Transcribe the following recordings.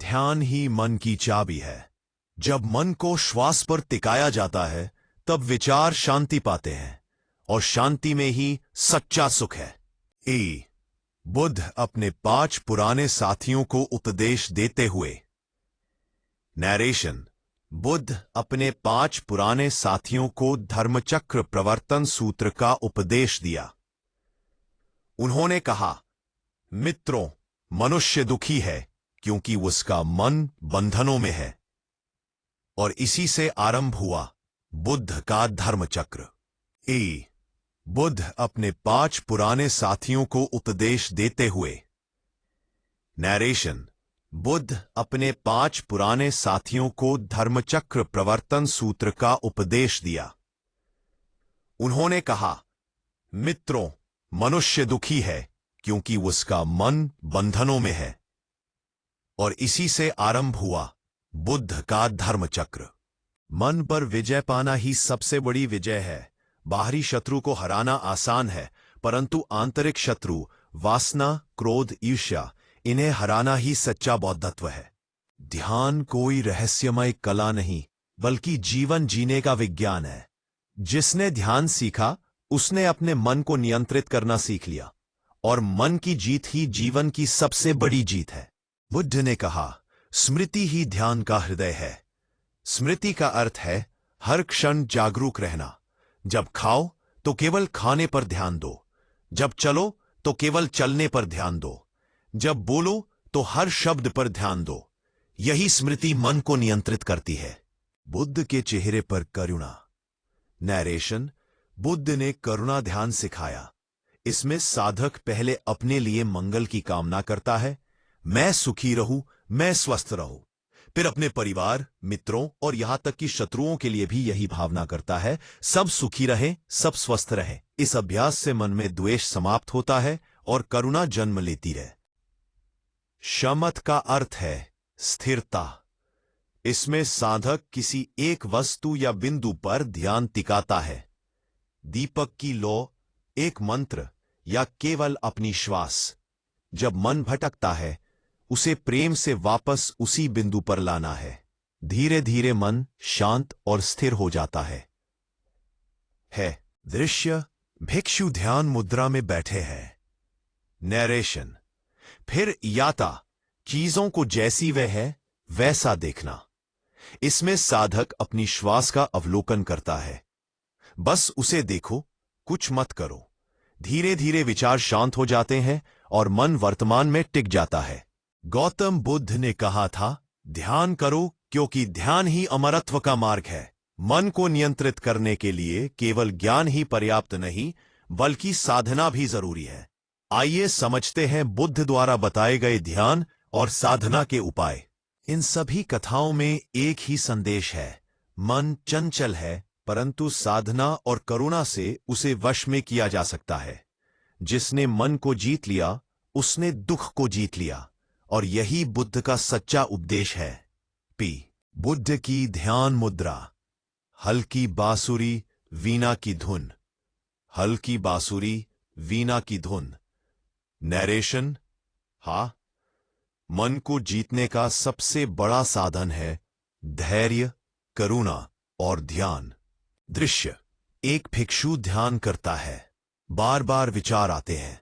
ध्यान ही मन की चाबी है। जब मन को श्वास पर टिकाया जाता है तब विचार शांति पाते हैं और शांति में ही सच्चा सुख है। बुद्ध अपने 5 पुराने साथियों को उपदेश देते हुए। नैरेशन। बुद्ध अपने 5 पुराने साथियों को धर्मचक्र प्रवर्तन सूत्र का उपदेश दिया। उन्होंने कहा, मित्रों, मनुष्य दुखी है क्योंकि उसका मन बंधनों में है, और इसी से आरंभ हुआ बुद्ध का धर्मचक्र। बुद्ध अपने 5 पुराने साथियों को उपदेश देते हुए। नैरेशन। बुद्ध अपने 5 पुराने साथियों को धर्मचक्र प्रवर्तन सूत्र का उपदेश दिया। उन्होंने कहा, मित्रों, मनुष्य दुखी है क्योंकि उसका मन बंधनों में है, और इसी से आरंभ हुआ बुद्ध का धर्मचक्र। मन पर विजय पाना ही सबसे बड़ी विजय है। बाहरी शत्रु को हराना आसान है, परंतु आंतरिक शत्रु वासना, क्रोध, ईर्ष्या, इन्हें हराना ही सच्चा बौद्धत्व है। ध्यान कोई रहस्यमय कला नहीं, बल्कि जीवन जीने का विज्ञान है। जिसने ध्यान सीखा उसने अपने मन को नियंत्रित करना सीख लिया, और मन की जीत ही जीवन की सबसे बड़ी जीत है। बुद्ध ने कहा, स्मृति ही ध्यान का हृदय है। स्मृति का अर्थ है हर क्षण जागरूक रहना। जब खाओ तो केवल खाने पर ध्यान दो, जब चलो तो केवल चलने पर ध्यान दो, जब बोलो तो हर शब्द पर ध्यान दो। यही स्मृति मन को नियंत्रित करती है। बुद्ध के चेहरे पर करुणा। नैरेशन। बुद्ध ने करुणा ध्यान सिखाया। इसमें साधक पहले अपने लिए मंगल की कामना करता है, मैं सुखी रहूं, मैं स्वस्थ रहूं। फिर अपने परिवार, मित्रों और यहां तक कि शत्रुओं के लिए भी यही भावना करता है, सब सुखी रहें, सब स्वस्थ रहें। इस अभ्यास से मन में द्वेष समाप्त होता है और करुणा जन्म लेती है। शमत का अर्थ है स्थिरता। इसमें साधक किसी एक वस्तु या बिंदु पर ध्यान टिकाता है। दीपक की लौ, एक मंत्र या केवल अपनी श्वास। जब मन भटकता है उसे प्रेम से वापस उसी बिंदु पर लाना है। धीरे धीरे मन शांत और स्थिर हो जाता है। दृश्य। भिक्षु ध्यान मुद्रा में बैठे हैं। नैरेशन। फिर याता, चीजों को जैसी वे है वैसा देखना। इसमें साधक अपनी श्वास का अवलोकन करता है। बस उसे देखो, कुछ मत करो। धीरे धीरे विचार शांत हो जाते हैं और मन वर्तमान में टिक जाता है। गौतम बुद्ध ने कहा था, ध्यान करो क्योंकि ध्यान ही अमरत्व का मार्ग है। मन को नियंत्रित करने के लिए केवल ज्ञान ही पर्याप्त नहीं, बल्कि साधना भी जरूरी है। आइए समझते हैं बुद्ध द्वारा बताए गए ध्यान और साधना के उपाय। इन सभी कथाओं में एक ही संदेश है। मन चंचल है, परंतु साधना और करुणा से उसे वश में किया जा सकता है। जिसने मन को जीत लिया उसने दुख को जीत लिया, और यही बुद्ध का सच्चा उपदेश है। बुद्ध की ध्यान मुद्रा। हल्की बांसुरी, वीणा की धुन। हल्की बांसुरी, वीणा की धुन। नैरेशन। मन को जीतने का सबसे बड़ा साधन है धैर्य, करुणा और ध्यान। दृश्य। एक भिक्षु ध्यान करता है। बार बार विचार आते हैं।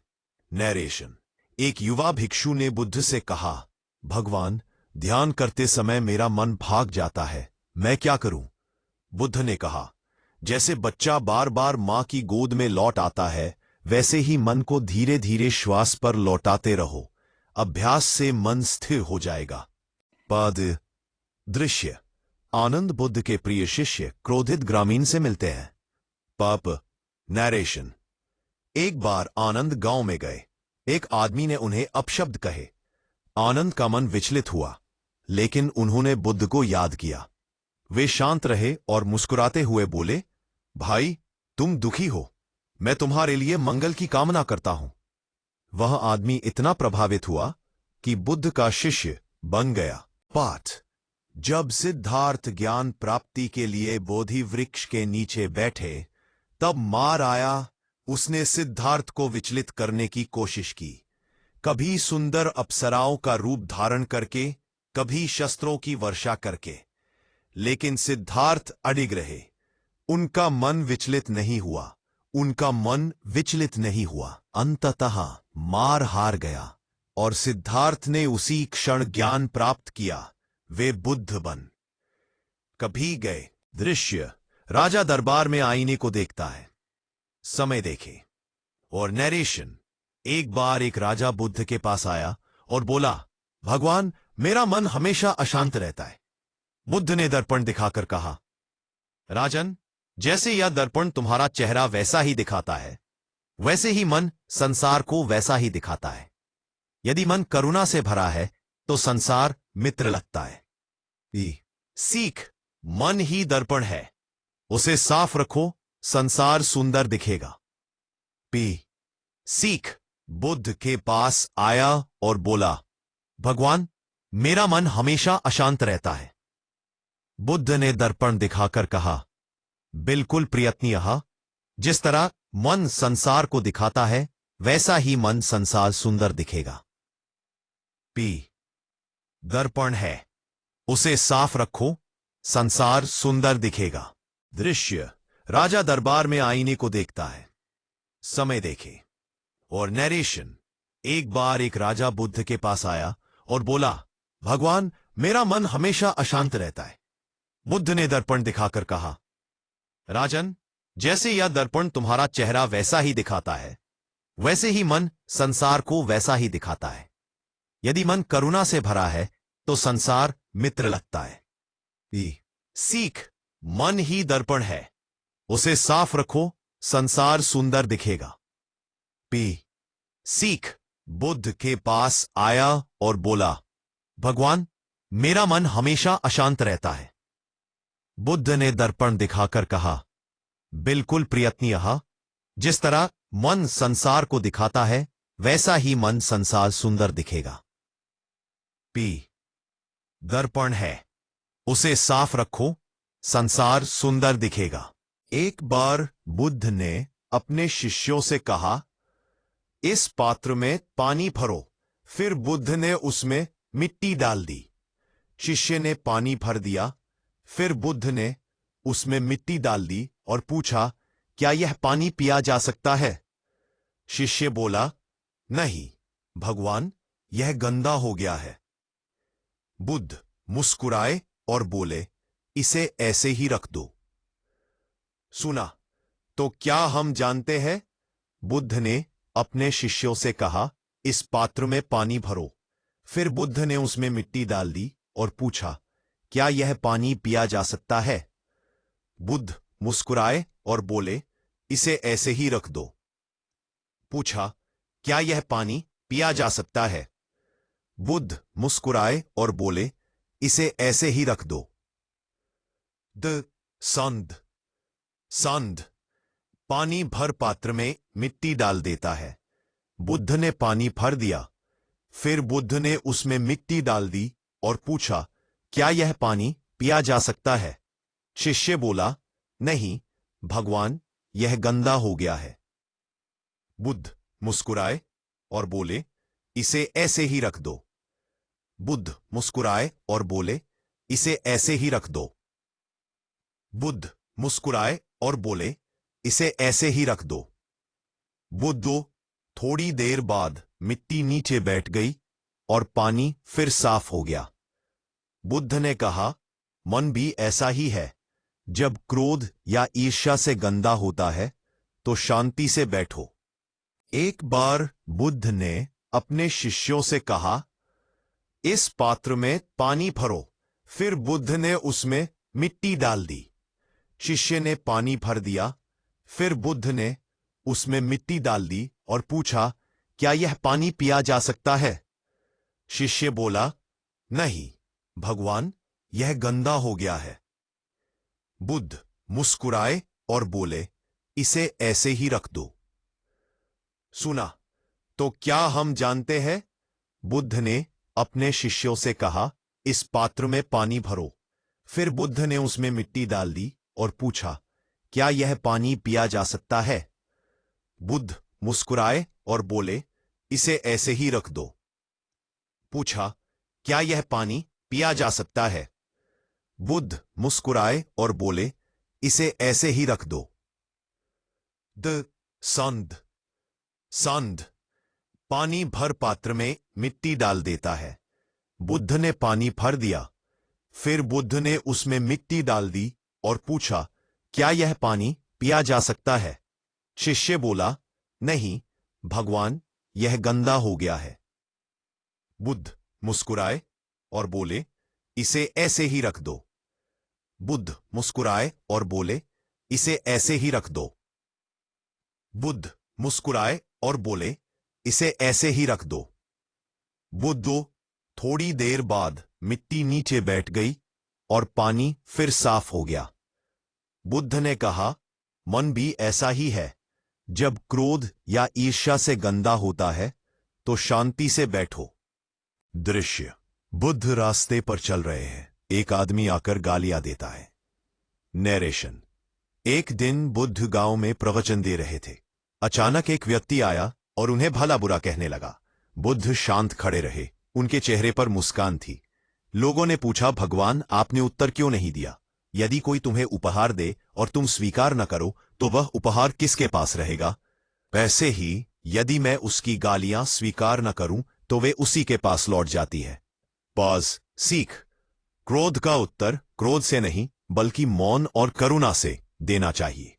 नैरेशन। एक युवा भिक्षु ने बुद्ध से कहा, भगवान, ध्यान करते समय मेरा मन भाग जाता है, मैं क्या करूं? बुद्ध ने कहा, जैसे बच्चा बार बार मां की गोद में लौट आता है, वैसे ही मन को धीरे धीरे श्वास पर लौटाते रहो। अभ्यास से मन स्थिर हो जाएगा। दृश्य। आनंद बुद्ध के प्रिय शिष्य क्रोधित ग्रामीण से मिलते हैं। नैरेशन। एक बार आनंद गांव में गए। एक आदमी ने उन्हें अपशब्द कहे। आनंद का मन विचलित हुआ, लेकिन उन्होंने बुद्ध को याद किया। वे शांत रहे और मुस्कुराते हुए बोले, भाई, तुम दुखी हो, मैं तुम्हारे लिए मंगल की कामना करता हूं। वह आदमी इतना प्रभावित हुआ कि बुद्ध का शिष्य बन गया। जब सिद्धार्थ ज्ञान प्राप्ति के लिए बोधि वृक्ष के नीचे बैठे, तब मार आया। उसने सिद्धार्थ को विचलित करने की कोशिश की। कभी सुंदर अप्सराओं का रूप धारण करके, कभी शस्त्रों की वर्षा करके। लेकिन सिद्धार्थ अडिग रहे। उनका मन विचलित नहीं हुआ। उनका मन विचलित नहीं हुआ। अंततः मार हार गया और सिद्धार्थ ने उसी क्षण ज्ञान प्राप्त किया। वे बुद्ध बन कभी गए। दृश्य राजा दरबार में आईने को देखता है। समय देखे और नरेशन। एक बार एक राजा बुद्ध के पास आया और बोला, भगवान, मेरा मन हमेशा अशांत रहता है। बुद्ध ने दर्पण दिखाकर कहा, राजन, जैसे यह दर्पण तुम्हारा चेहरा वैसा ही दिखाता है, वैसे ही मन संसार को वैसा ही दिखाता है। यदि मन करुणा से भरा है तो संसार मित्र लगता है। सीख, मन ही दर्पण है, उसे साफ रखो, संसार सुंदर दिखेगा। सीख, बुद्ध के पास आया और बोला, भगवान, मेरा मन हमेशा अशांत रहता है। बुद्ध ने दर्पण दिखाकर कहा, बिल्कुल प्रयत्नीय, जिस तरह मन संसार को दिखाता है वैसा ही मन संसार सुंदर दिखेगा। दर्पण है, उसे साफ रखो, संसार सुंदर दिखेगा। दृश्य राजा दरबार में आईने को देखता है। समय देखे और नरेशन। एक बार एक राजा बुद्ध के पास आया और बोला, भगवान, मेरा मन हमेशा अशांत रहता है। बुद्ध ने दर्पण दिखाकर कहा, राजन, जैसे यह दर्पण तुम्हारा चेहरा वैसा ही दिखाता है, वैसे ही मन संसार को वैसा ही दिखाता है। यदि मन करुणा से भरा है तो संसार मित्र लगता है। सीख, मन ही दर्पण है, उसे साफ रखो, संसार सुंदर दिखेगा। सीख, बुद्ध के पास आया और बोला, भगवान, मेरा मन हमेशा अशांत रहता है। बुद्ध ने दर्पण दिखाकर कहा, बिल्कुल प्रयत्नीय, जिस तरह मन संसार को दिखाता है वैसा ही मन संसार सुंदर दिखेगा। दर्पण है, उसे साफ रखो, संसार सुंदर दिखेगा। एक बार बुद्ध ने अपने शिष्यों से कहा, इस पात्र में पानी भरो। फिर बुद्ध ने उसमें मिट्टी डाल दी। शिष्य ने पानी भर दिया। फिर बुद्ध ने उसमें मिट्टी डाल दी और पूछा, क्या यह पानी पिया जा सकता है? शिष्य बोला, नहीं भगवान, यह गंदा हो गया है। बुद्ध मुस्कुराए और बोले, इसे ऐसे ही रख दो। सुना, तो क्या हम जानते हैं? बुद्ध ने अपने शिष्यों से कहा, इस पात्र में पानी भरो। फिर बुद्ध ने उसमें मिट्टी डाल दी और पूछा, क्या यह पानी पिया जा सकता है? बुद्ध मुस्कुराए और बोले, इसे ऐसे ही रख दो। पूछा, क्या यह पानी पिया जा सकता है? बुद्ध मुस्कुराए और बोले, इसे ऐसे ही रख दो। संध पानी भर पात्र में मिट्टी डाल देता है। बुद्ध ने पानी भर दिया। फिर बुद्ध ने उसमें मिट्टी डाल दी और पूछा, क्या यह पानी पिया जा सकता है? शिष्य बोला, नहीं भगवान, यह गंदा हो गया है। बुद्ध मुस्कुराए और बोले, इसे ऐसे ही रख दो। बुद्ध मुस्कुराए और बोले, इसे ऐसे ही रख दो। बुद्ध मुस्कुराए और बोले, इसे ऐसे ही रख दो। बुद्ध थोड़ी देर बाद मिट्टी नीचे बैठ गई और पानी फिर साफ हो गया। बुद्ध ने कहा, मन भी ऐसा ही है। जब क्रोध या ईर्ष्या से गंदा होता है तो शांति से बैठो। एक बार बुद्ध ने अपने शिष्यों से कहा, इस पात्र में पानी भरो। फिर बुद्ध ने उसमें मिट्टी डाल दी। शिष्य ने पानी भर दिया। फिर बुद्ध ने उसमें मिट्टी डाल दी और पूछा, क्या यह पानी पिया जा सकता है? शिष्य बोला, नहीं भगवान, यह गंदा हो गया है। बुद्ध मुस्कुराए और बोले, इसे ऐसे ही रख दो। सुना, तो क्या हम जानते हैं? बुद्ध ने अपने शिष्यों से कहा, इस पात्र में पानी भरो। फिर बुद्ध ने उसमें मिट्टी डाल दी और पूछा, क्या यह पानी पिया जा सकता है? बुद्ध मुस्कुराए और बोले, इसे ऐसे ही रख दो। पूछा, क्या यह पानी पिया जा सकता है। बुद्ध मुस्कुराए और बोले, इसे ऐसे ही रख दो। द संध संध पानी भर पात्र में मिट्टी डाल देता है। बुद्ध ने पानी भर दिया। फिर बुद्ध ने उसमें मिट्टी डाल दी और पूछा, क्या यह पानी पिया जा सकता है? शिष्य बोला, नहीं भगवान, यह गंदा हो गया है। बुद्ध मुस्कुराए और बोले, इसे ऐसे ही रख दो। बुद्ध मुस्कुराए और बोले, इसे ऐसे ही रख दो। बुद्ध मुस्कुराए और बोले, इसे ऐसे ही रख दो। बुद्ध थोड़ी देर बाद मिट्टी नीचे बैठ गई और पानी फिर साफ हो गया। बुद्ध ने कहा, मन भी ऐसा ही है। जब क्रोध या ईर्ष्या से गंदा होता है तो शांति से बैठो। दृश्य, बुद्ध रास्ते पर चल रहे हैं। एक आदमी आकर गालियां देता है। नरेशन, एक दिन बुद्ध गांव में प्रवचन दे रहे थे। अचानक एक व्यक्ति आया और उन्हें भला बुरा कहने लगा। बुद्ध शांत खड़े रहे। उनके चेहरे पर मुस्कान थी। लोगों ने पूछा, भगवान आपने उत्तर क्यों नहीं दिया? यदि कोई तुम्हें उपहार दे और तुम स्वीकार न करो तो वह उपहार किसके पास रहेगा? वैसे ही यदि मैं उसकी गालियां स्वीकार न करूं तो वे उसी के पास लौट जाती है। पॉज सीख। क्रोध का उत्तर क्रोध से नहीं बल्कि मौन और करुणा से देना चाहिए।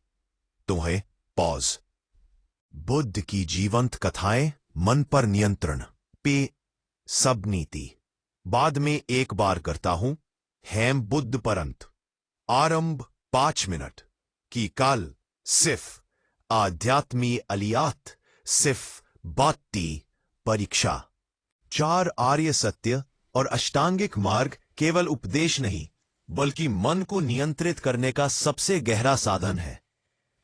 तुम्हें पॉज। बुद्ध की जीवंत कथाएं मन पर नियंत्रण पे सब नीति। बाद में एक बार करता हूं। हैम बुद्ध परंत। आरंभ 5 मिनट की काल सिर्फ आध्यात्मी अलियात सिर्फ बाती परीक्षा। 4 आर्य सत्य और अष्टांगिक मार्ग केवल उपदेश नहीं बल्कि मन को नियंत्रित करने का सबसे गहरा साधन है।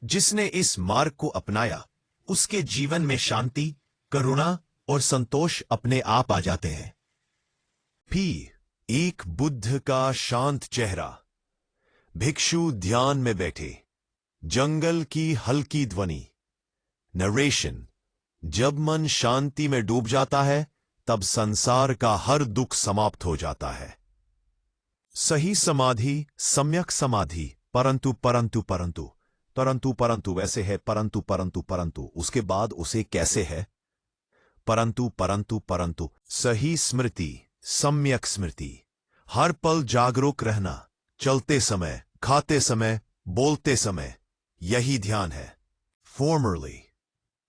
जिसने इस मार्ग को अपनाया उसके जीवन में शांति, करुणा और संतोष अपने आप आ जाते हैं। एक बुद्ध का शांत चेहरा। भिक्षु ध्यान में बैठे। जंगल की हल्की ध्वनि। नरेशन, जब मन शांति में डूब जाता है तब संसार का हर दुख समाप्त हो जाता है। सही समाधि सम्यक समाधि। परंतु परंतु परंतु परंतु परंतु वैसे है परंतु परंतु परंतु उसके बाद उसे कैसे है? परंतु परंतु परंतु सही स्मृति सम्यक स्मृति। हर पल जागरूक रहना। चलते समय, खाते समय, बोलते समय, यही ध्यान है। फॉर्मरली।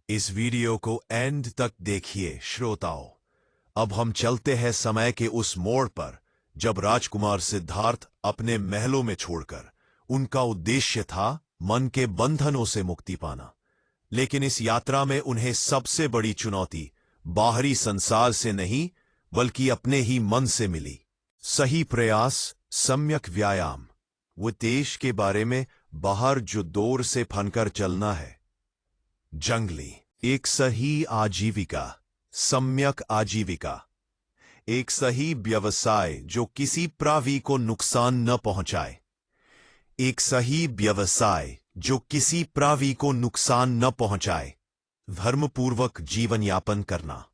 इस वीडियो को एंड तक देखिए श्रोताओं। अब हम चलते हैं समय के उस मोड़ पर जब राजकुमार सिद्धार्थ अपने महलों में छोड़कर उनका उद्देश्य था मन के बंधनों से मुक्ति पाना। लेकिन इस यात्रा में उन्हें सबसे बड़ी चुनौती बाहरी संसार से नहीं बल्कि अपने ही मन से मिली। सही प्रयास सम्यक व्यायाम। उद्देश्य के बारे में बाहर जो दौर से फनकर चलना है। जंगली। एक सही आजीविका सम्यक आजीविका। एक सही व्यवसाय जो किसी प्राणी को नुकसान न पहुंचाए। एक सही व्यवसाय जो किसी प्राणी को नुकसान न पहुंचाए। धर्मपूर्वक जीवन यापन करना।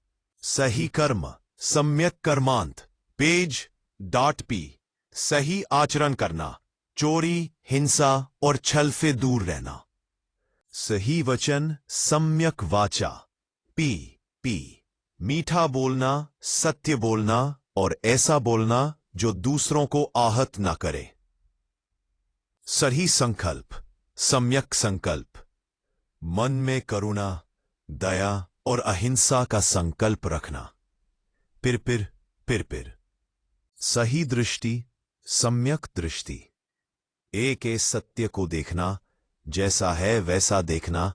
सही कर्म सम्यक कर्मांत। पेज.p। सही आचरण करना। चोरी, हिंसा और छल से दूर रहना। सही वचन सम्यक वाचा। p मीठा बोलना, सत्य बोलना और ऐसा बोलना जो दूसरों को आहत न करे। सही संकल्प सम्यक संकल्प। मन में करुणा, दया और अहिंसा का संकल्प रखना। फिर सही दृष्टि सम्यक दृष्टि। एक सत्य को देखना, जैसा है वैसा देखना,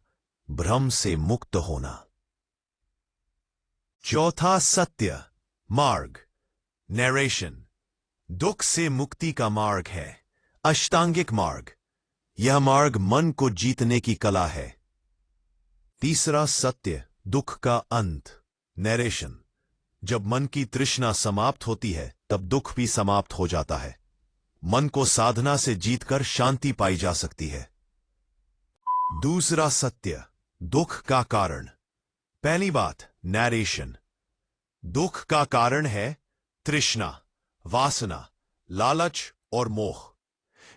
भ्रम से मुक्त होना। चौथा सत्य मार्ग नरेशन। दुख से मुक्ति का मार्ग है अष्टांगिक मार्ग। यह मार्ग मन को जीतने की कला है। तीसरा सत्य दुख का अंत नरेशन। जब मन की तृष्णा समाप्त होती है तब दुख भी समाप्त हो जाता है। मन को साधना से जीतकर शांति पाई जा सकती है। दूसरा सत्य दुख का कारण। पहली बात नरेशन। दुख का कारण है तृष्णा, वासना, लालच और मोह।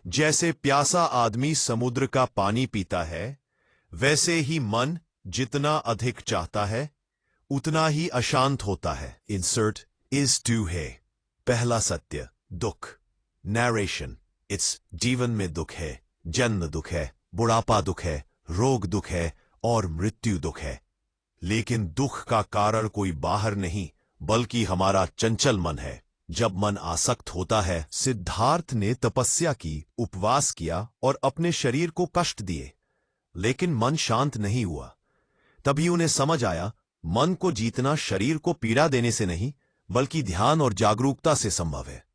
जैसे प्यासा आदमी समुद्र का पानी पीता है, वैसे ही मन जितना अधिक चाहता है उतना ही अशांत होता है। इंसर्ट इज टू है। पहला सत्य, दुख। नरेशन, इट्स जीवन में दुख है, जन्म दुख है, बुढ़ापा दुख है, रोग दुख है और मृत्यु दुख है। लेकिन दुख का कारण कोई बाहर नहीं बल्कि हमारा चंचल मन है। जब मन आसक्त होता है, सिद्धार्थ ने तपस्या की, उपवास किया और अपने शरीर को कष्ट दिए, लेकिन मन शांत नहीं हुआ। तभी उन्हें समझ आया, मन को जीतना शरीर को पीड़ा देने से नहीं बल्कि ध्यान और जागरूकता से संभव है।